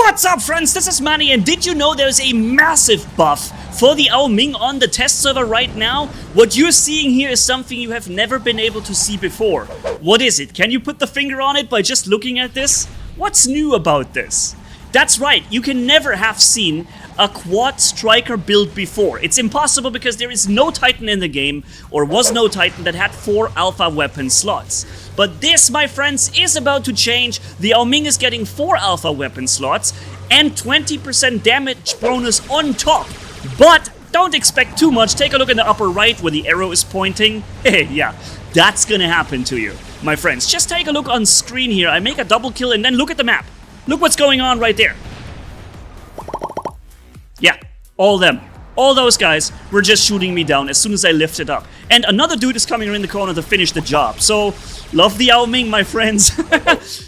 What's up, friends? This is Manni, and did you know there's a massive buff for the Ao Ming on the test server right now? What you're seeing here is something you have never been able to see before. What is it? Can you put the finger on it by just looking at this? What's new about this? That's right, you can never have seen a quad striker build before. It's impossible because there is no Titan in the game, or was no Titan that had 4 alpha weapon slots. But this, my friends, is about to change. The Ao Ming is getting 4 alpha weapon slots and 20% damage bonus on top. But don't expect too much. Take a look in the upper right where the arrow is pointing. Yeah, that's gonna happen to you, my friends. Just take a look on screen here. I make a double kill and then look at the map. Look what's going on right there. Yeah, all them. All those guys were just shooting me down as soon as I lifted up. And another dude is coming in the corner to finish the job. So, love the Ao Ming, my friends.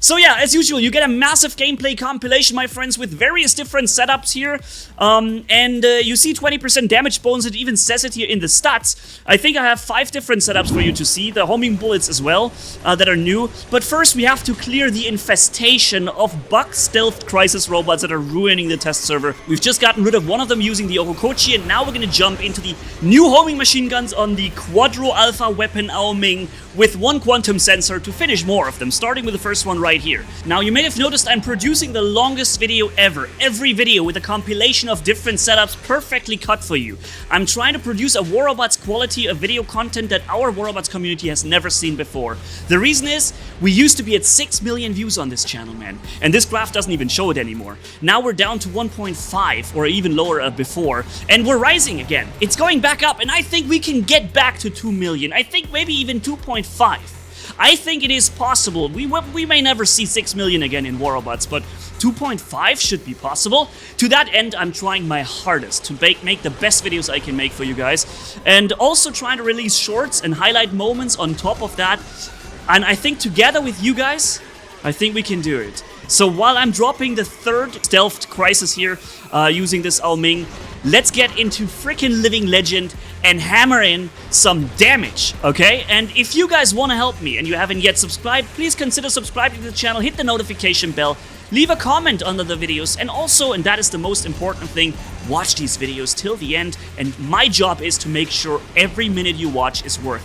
So yeah, as usual, you get a massive gameplay compilation, my friends, with various different setups here. You see 20% damage bonus. It even says it here in the stats. I think I have 5 different setups for you to see. The homing bullets as well, that are new. But first, we have to clear the infestation of bug stealth crisis robots that are ruining the test server. We've just gotten rid of one of them using the Orokochi, and now we're gonna jump into the new homing machine guns on the Quadro Alpha weapon Ao Ming with 1 quantum sensor to finish more of them, starting with the first one right here. Now, you may have noticed I'm producing the longest video ever. Every video with a compilation of different setups perfectly cut for you. I'm trying to produce a War Robots quality of video content that our War Robots community has never seen before. The reason is, we used to be at 6 million views on this channel, man. And this graph doesn't even show it anymore. Now we're down to 1.5 or even lower before. And we're rising again. It's going back up, and I think we can get back to 2 million. I think maybe even 2.5. I think it is possible. We may never see 6 million again in War Robots, but 2.5 should be possible. To that end, I'm trying my hardest to make the best videos I can make for you guys, and also trying to release shorts and highlight moments on top of that. And I think together with you guys, I think we can do it. So while I'm dropping the 3rd stealth crisis here, using this Ao Ming, let's get into freaking Living Legend and hammer in some damage, okay? And if you guys want to help me and you haven't yet subscribed, please consider subscribing to the channel, hit the notification bell, leave a comment under the videos, and also, and that is the most important thing, watch these videos till the end, and my job is to make sure every minute you watch is worth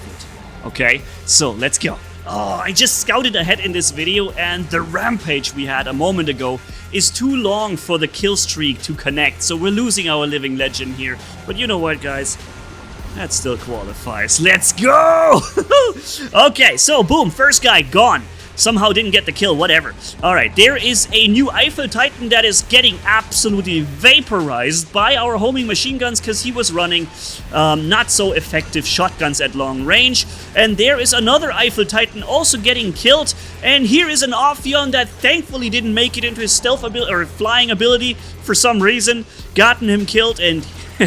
it, okay? So, let's go. Oh, I just scouted ahead in this video, and the rampage we had a moment ago is too long for the kill streak to connect, so we're losing our Living Legend here. But you know what, guys? That still qualifies. Let's go! Okay, so boom, first guy gone. Somehow didn't get the kill, whatever. Alright, there is a new Eiffel Titan that is getting absolutely vaporized by our homing machine guns because he was running not so effective shotguns at long range. And there is another Eiffel Titan also getting killed. And here is an Ophion that thankfully didn't make it into his stealth ability or flying ability for some reason. Gotten him killed, and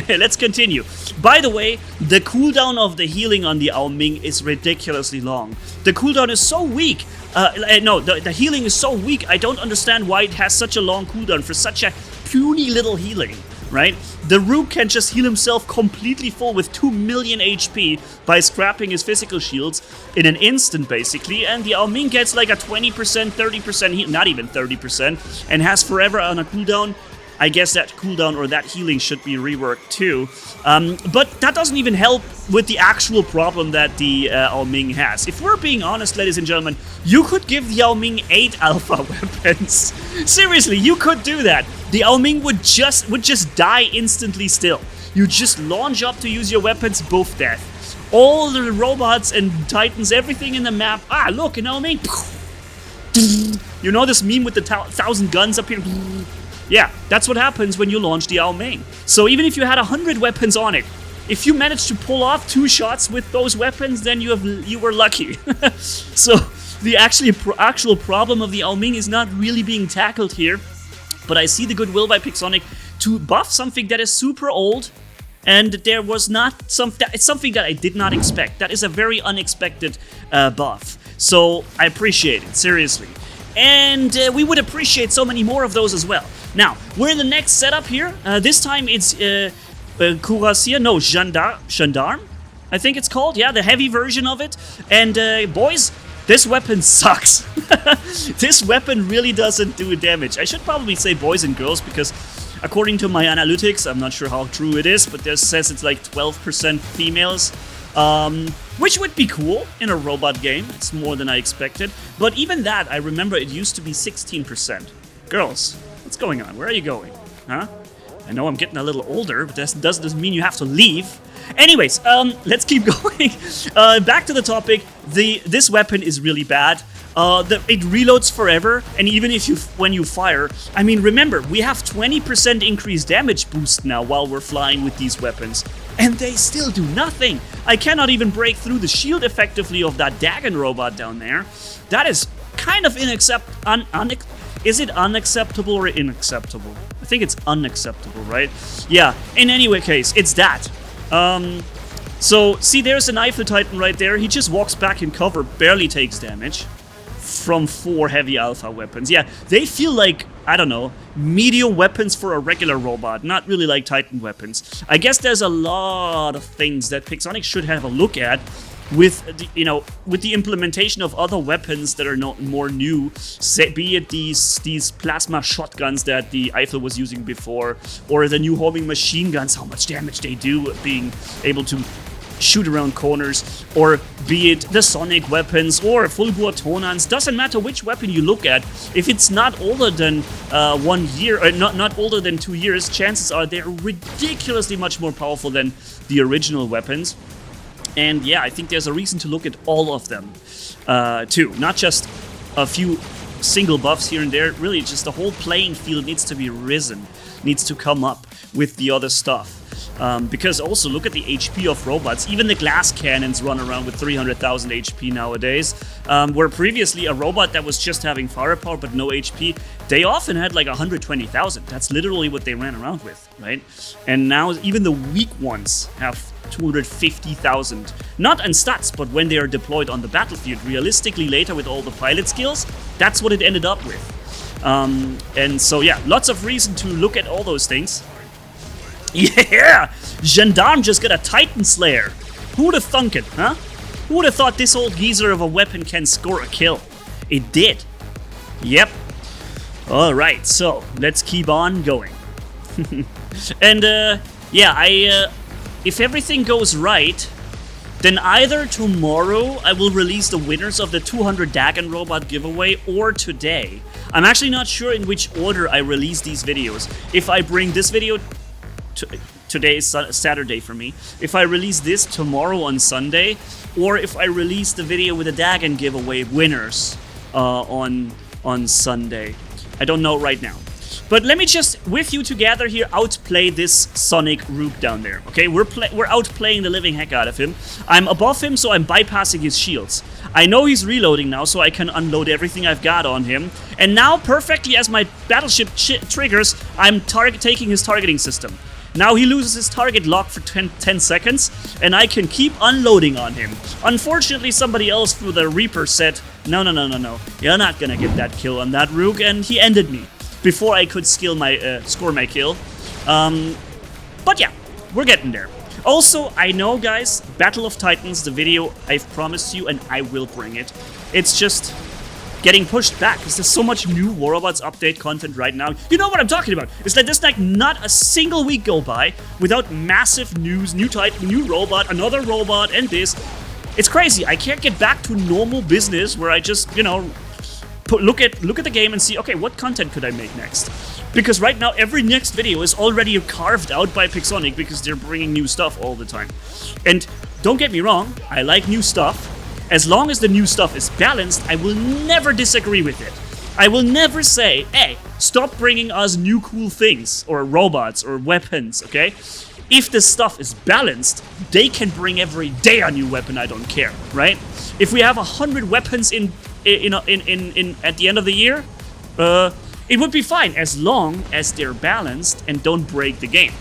let's continue. By the way, the cooldown of the healing on the Ao Ming is ridiculously long. The cooldown is so weak. The healing is so weak, I don't understand why it has such a long cooldown for such a puny little healing, right? The Rook can just heal himself completely full with 2 million HP by scrapping his physical shields in an instant, basically, and the Ao Ming gets like a 20%, 30% heal, not even 30%, and has forever on a cooldown. I guess that cooldown or that healing should be reworked too. But that doesn't even help with the actual problem that the Ao Ming has. If we're being honest, ladies and gentlemen, you could give the Ao Ming 8 alpha weapons. Seriously, you could do that. The Ao Ming would just die instantly still. You just launch up to use your weapons, both death. All the robots and titans, everything in the map. Ah, look, an Ao Ming. You know this meme with the 1,000 guns up here? Yeah, that's what happens when you launch the Ao Ming. So even if you had 100 weapons on it, if you managed to pull off 2 shots with those weapons, then you were lucky. So the actual problem of the Ao Ming is not really being tackled here, but I see the goodwill by Pixonic to buff something that is super old, and there was not it's something that I did not expect. That is a very unexpected buff. So I appreciate it, seriously. And we would appreciate so many more of those as well. Now, we're in the next setup here. This time it's Cuirassier, no, Gendarme, I think it's called. Yeah, the heavy version of it. And boys, This weapon sucks. This weapon really doesn't do damage. I should probably say boys and girls because according to my analytics, I'm not sure how true it is, but there says it's like 12% females. Which would be cool in a robot game. It's more than I expected. But even that, I remember it used to be 16%. Girls, what's going on? Where are you going? Huh? I know I'm getting a little older, but that doesn't mean you have to leave. Anyways, let's keep going. Back to the topic. This weapon is really bad. It reloads forever, and even if when you fire, I mean, remember, we have 20% increased damage boost now while we're flying with these weapons, and they still do nothing. I cannot even break through the shield effectively of that Dagon robot down there. That is kind of is it unacceptable or unacceptable? I think it's unacceptable, right? Yeah, in any case, it's that. So, see, there's an Eiffel Titan right there. He just walks back in cover, barely takes damage from 4 heavy alpha weapons. Yeah, they feel like, I don't know, medium weapons for a regular robot, not really like Titan weapons. I guess there's a lot of things that Pixonic should have a look at with the implementation of other weapons that are not more new, be it these plasma shotguns that the Eiffel was using before, or the new homing machine guns, how much damage they do, being able to shoot around corners, or be it the sonic weapons or Fulgur Tonans. Doesn't matter which weapon you look at, if it's not older than 1 year, or not older than 2 years, chances are they're ridiculously much more powerful than the original weapons. And yeah, I think there's a reason to look at all of them, too. Not just a few single buffs here and there. Really, just the whole playing field needs to be risen, needs to come up with the other stuff. Because also, look at the HP of robots. Even the glass cannons run around with 300,000 HP nowadays. Where previously a robot that was just having firepower but no HP, they often had like 120,000. That's literally what they ran around with, right? And now even the weak ones have 250,000. Not in stats, but when they are deployed on the battlefield. Realistically, later with all the pilot skills, that's what it ended up with. And so yeah, lots of reason to look at all those things. Yeah! Gendarme just got a Titan Slayer. Who would have thunk it, huh? Who would have thought this old geezer of a weapon can score a kill? It did. Yep. Alright, so let's keep on going. And yeah, if everything goes right, then either tomorrow I will release the winners of the 200 Dagon robot giveaway, or today. I'm actually not sure in which order I release these videos. If I bring this video... Today is Saturday for me. If I release this tomorrow on Sunday, or if I release the video with the Dagon giveaway winners on Sunday. I don't know right now. But let me just, with you together here, outplay this Sonic Rook down there. Okay, we're outplaying the living heck out of him. I'm above him, so I'm bypassing his shields. I know he's reloading now, so I can unload everything I've got on him. And now, perfectly as my battleship triggers, I'm taking his targeting system. Now he loses his target lock for 10 seconds, and I can keep unloading on him. Unfortunately, somebody else through the Reaper said, no, you're not gonna get that kill on that Rook, and he ended me before I could score my kill. But yeah, we're getting there. Also, I know, guys, Battle of Titans, the video I've promised you, and I will bring it. It's just getting pushed back because there's so much new War Robots update content right now. You know what I'm talking about. It's like there's like not a single week go by without massive news, new Titan, new robot, another robot, and this. It's crazy. I can't get back to normal business where I just, you know, look at the game and see, okay, what content could I make next? Because right now, every next video is already carved out by Pixonic because they're bringing new stuff all the time. And don't get me wrong, I like new stuff. As long as the new stuff is balanced, I will never disagree with it. I will never say, hey, stop bringing us new cool things, or robots, or weapons, okay? If the stuff is balanced, they can bring every day a new weapon, I don't care, right? If we have 100 weapons at the end of the year, it would be fine, as long as they're balanced and don't break the game,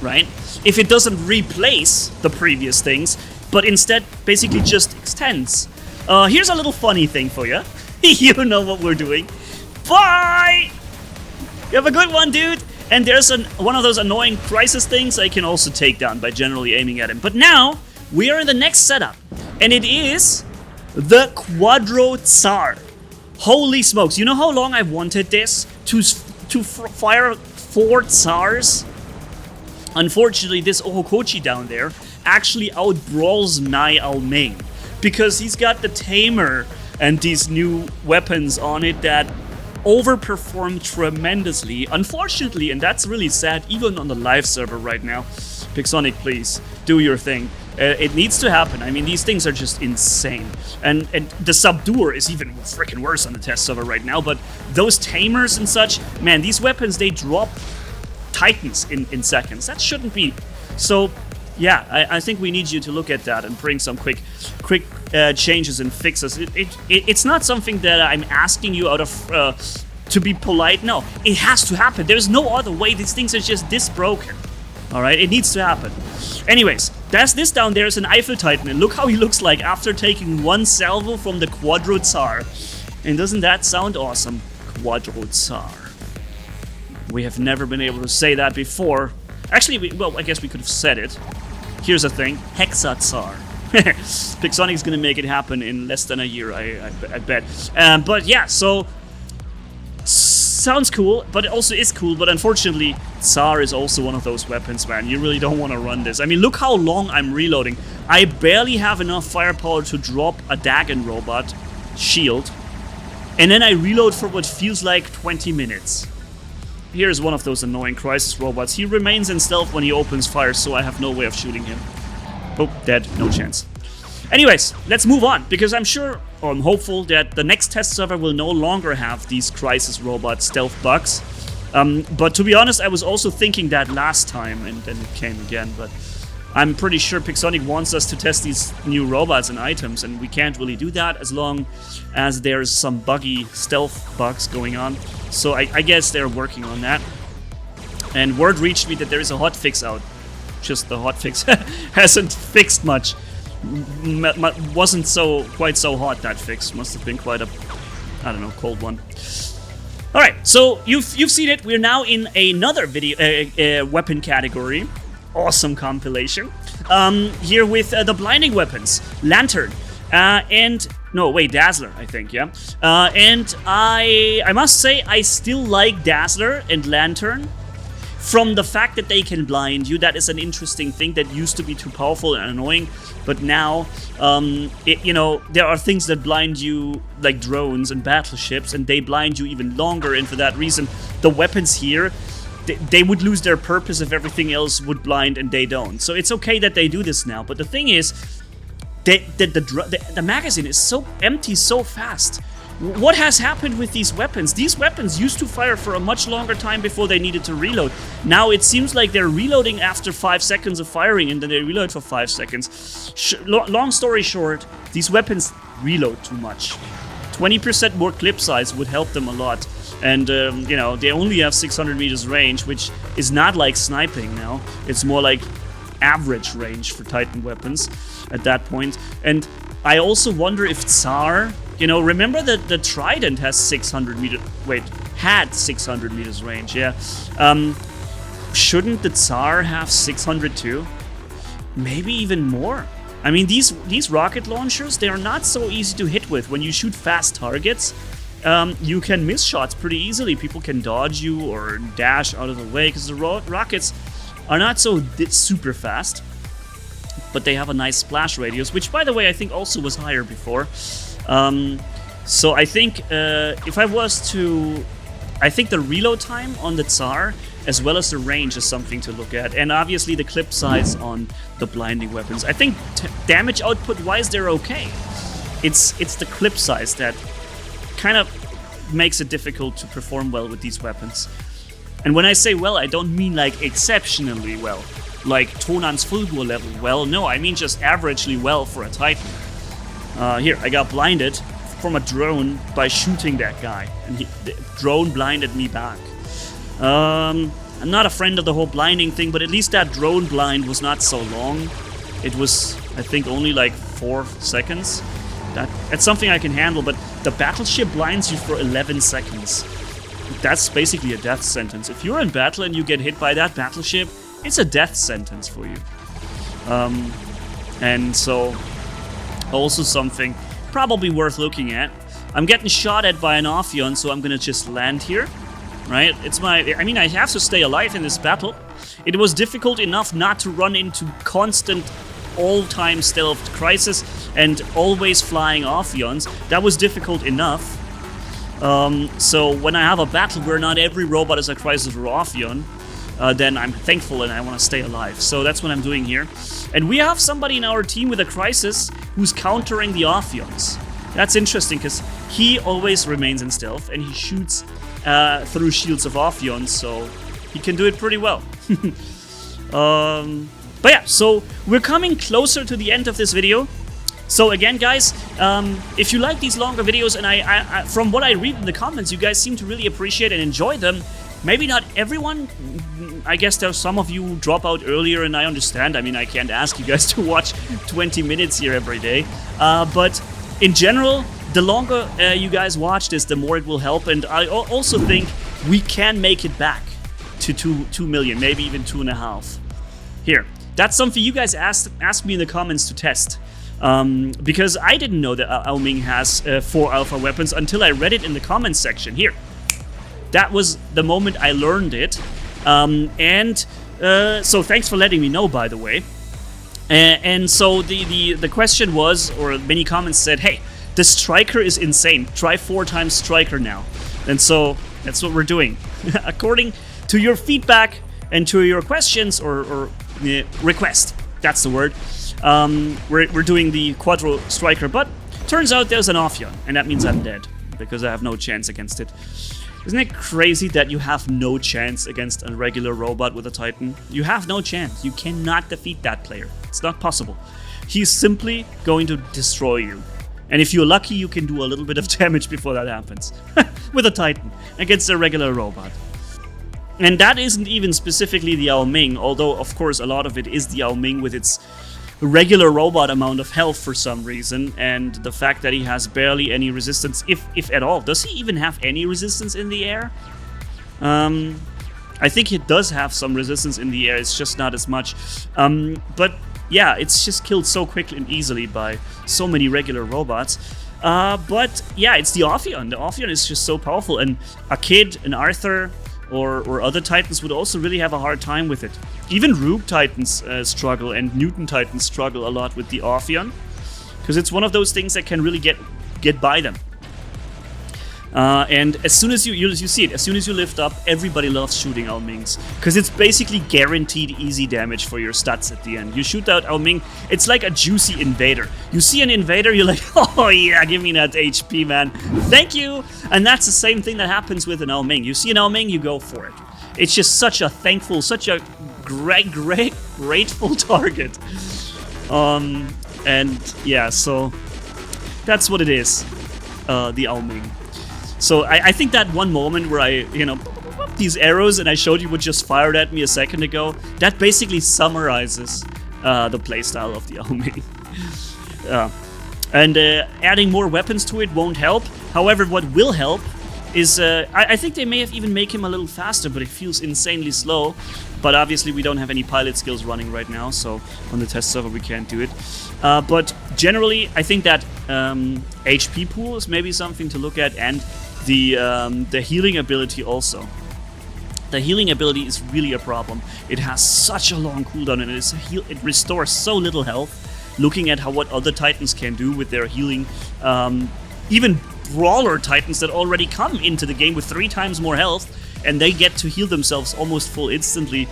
right? If it doesn't replace the previous things, but instead basically just extends. Here's a little funny thing for you. You know what we're doing. Bye! You have a good one, dude! And there's one of those annoying crisis things I can also take down by generally aiming at him. But now, we are in the next setup. And it is The Quadro Tsar. Holy smokes. You know how long I've wanted this? To fire 4 Tsars? Unfortunately, this Ohokochi down there actually outbrawls my Ao Ming. Because he's got the Tamer and these new weapons on it that overperform tremendously. Unfortunately, and that's really sad, even on the live server right now. Pixonic, please, do your thing. It needs to happen. I mean, these things are just insane. And the Subduer is even freaking worse on the test server right now, but those Tamers and such, man, these weapons, they drop Titans in seconds. That shouldn't be. So, yeah, I think we need you to look at that and bring some quick changes and fixes. It's not something that I'm asking you out of to be polite. No, it has to happen. There's no other way. These things are just this broken. All right, it needs to happen. Anyways, this down there is an Eiffel Titan, and look how he looks like after taking 1 salvo from the Quadro Tsar. And doesn't that sound awesome? Quadro Tsar. We have never been able to say that before. Actually, well, I guess we could have said it. Here's the thing, Hexa Tsar. Pixonic's gonna make it happen in less than a year, I bet. But yeah, so sounds cool, but it also is cool, but unfortunately, Tsar is also one of those weapons, man. You really don't want to run this. I mean, look how long I'm reloading. I barely have enough firepower to drop a Dagon robot shield, and then I reload for what feels like 20 minutes. Here's one of those annoying crisis robots. He remains in stealth when he opens fire, so I have no way of shooting him. Oh, dead. No chance. Anyways, let's move on, because I'm sure, or I'm hopeful, that the next test server will no longer have these crisis robot stealth bugs. But to be honest, I was also thinking that last time, and then it came again, but I'm pretty sure Pixonic wants us to test these new robots and items, and we can't really do that as long as there's some buggy stealth bugs going on. So I guess they're working on that. And word reached me that there is a hotfix out. Just the hotfix hasn't fixed much. Wasn't quite so hot, that fix. Must have been quite a, I don't know, cold one. Alright, so you've seen it. We're now in another video weapon category. Awesome compilation. Here with the blinding weapons. Lantern. Dazzler, I think, yeah. And I must say, I still like Dazzler and Lantern. From the fact that they can blind you, that is an interesting thing that used to be too powerful and annoying, but now, there are things that blind you, like drones and battleships, and they blind you even longer, and for that reason, the weapons here, they would lose their purpose if everything else would blind and they don't. So it's okay that they do this now, but the thing is, the magazine is so empty so fast. What has happened with these weapons? These weapons used to fire for a much longer time before they needed to reload. Now it seems like they're reloading after 5 seconds of firing, and then they reload for 5 seconds. Long story short, these weapons reload too much. 20% more clip size would help them a lot. And, they only have 600 meters range, which is not like sniping now. It's more like average range for Titan weapons at that point. And I also wonder if Tsar... remember that the Trident has 600 meters... had 600 meters range, yeah. Shouldn't the Tsar have 600 too? Maybe even more. I mean, these rocket launchers, they are not so easy to hit with. When you shoot fast targets, you can miss shots pretty easily. People can dodge you or dash out of the way, because the rockets are not so super fast. But they have a nice splash radius, which, by the way, I think also was higher before. So I think if I was to... I think the reload time on the Tsar, as well as the range, is something to look at. And obviously the clip size on the blinding weapons. I think damage output-wise, they're okay. It's the clip size that kind of makes it difficult to perform well with these weapons. And when I say well, I don't mean like exceptionally well. Like Tonan's Fulgur level well. No, I mean just averagely well for a Titan. Here, I got blinded from a drone by shooting that guy, and the drone blinded me back. I'm not a friend of the whole blinding thing, but at least that drone blind was not so long. It was, I think, only like 4 seconds. That's something I can handle, but the battleship blinds you for 11 seconds. That's basically a death sentence. If you're in battle and you get hit by that battleship, it's a death sentence for you. And so... also something probably worth looking at. I'm getting shot at by an Ophion, so I'm gonna just land here, right? I mean, I have to stay alive in this battle. It was difficult enough not to run into constant all-time stealth crisis and always flying Ophions. That was difficult enough. So when I have a battle where not every robot is a crisis or Ophion, then I'm thankful and I want to stay alive. So that's what I'm doing here. And we have somebody in our team with a crisis who's countering the Ophions. That's interesting because he always remains in stealth and he shoots through shields of Ophions, so he can do it pretty well. But yeah, so we're coming closer to the end of this video. So again, guys, if you like these longer videos, and I from what I read in the comments, you guys seem to really appreciate and enjoy them. Maybe not everyone. I guess there's some of you who drop out earlier, and I understand. I mean, I can't ask you guys to watch 20 minutes here every day. But in general, the longer you guys watch this, the more it will help. And I also think we can make it back to 2 million, maybe even 2.5. Here, that's something you guys asked me in the comments to test. Because I didn't know that Ao Ming has 4 alpha weapons until I read it in the comments section. Here. That was the moment I learned it. So thanks for letting me know, by the way. And so the question was, or many comments said, hey, the Striker is insane. Try 4 times Striker now. And so that's what we're doing. According to your feedback and to your questions or request, that's the word. We're doing the Quadro Striker, but turns out there's an Ophion, and that means I'm dead because I have no chance against it. Isn't it crazy that you have no chance against a regular robot with a Titan? You have no chance. You cannot defeat that player. It's not possible. He's simply going to destroy you. And if you're lucky, you can do a little bit of damage before that happens. With a Titan against a regular robot. And that isn't even specifically the Ao Ming, although of course a lot of it is the Ao Ming with its regular robot amount of health for some reason, and the fact that he has barely any resistance, if at all. Does he even have any resistance in the air? I think he does have some resistance in the air, it's just not as much. But yeah, it's just killed so quickly and easily by so many regular robots. But yeah, it's the Ophion. The Ophion is just so powerful, and a Kid, an Arthur, or other Titans would also really have a hard time with it. Even Rube Titans struggle, and Newton Titans struggle a lot with the Ophion, because it's one of those things that can really get by them. And as soon as you see it, as soon as you lift up, everybody loves shooting Ao Mings, because it's basically guaranteed easy damage for your stats at the end. You shoot out Ao Ming, it's like a juicy invader. You see an invader, you're like, oh yeah, give me that HP, man. Thank you! And that's the same thing that happens with an Ao Ming. You see an Ao Ming, you go for it. It's just such a thankful, such a grateful target. And yeah, so that's what it is, the Ao Ming. So I think that one moment where I, these arrows and I showed you what just fired at me a second ago, that basically summarizes the playstyle of the Ao Ming. And adding more weapons to it won't help. However, what will help is, I think they may have even make him a little faster, but it feels insanely slow. But obviously we don't have any pilot skills running right now, so on the test server we can't do it. But generally, I think that HP pool is maybe something to look at, and the healing ability also. The healing ability is really a problem. It has such a long cooldown, and it restores so little health. Looking at what other Titans can do with their healing, even Brawler Titans that already come into the game with 3 times more health, and they get to heal themselves almost full instantly.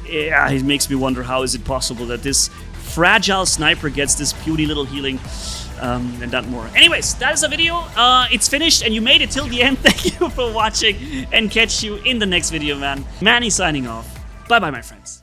Yeah, it makes me wonder, how is it possible that this fragile sniper gets this puny little healing, and not more. Anyways, that is the video. It's finished, and you made it till the end. Thank you for watching, and catch you in the next video, man. Manny signing off. Bye-bye, my friends.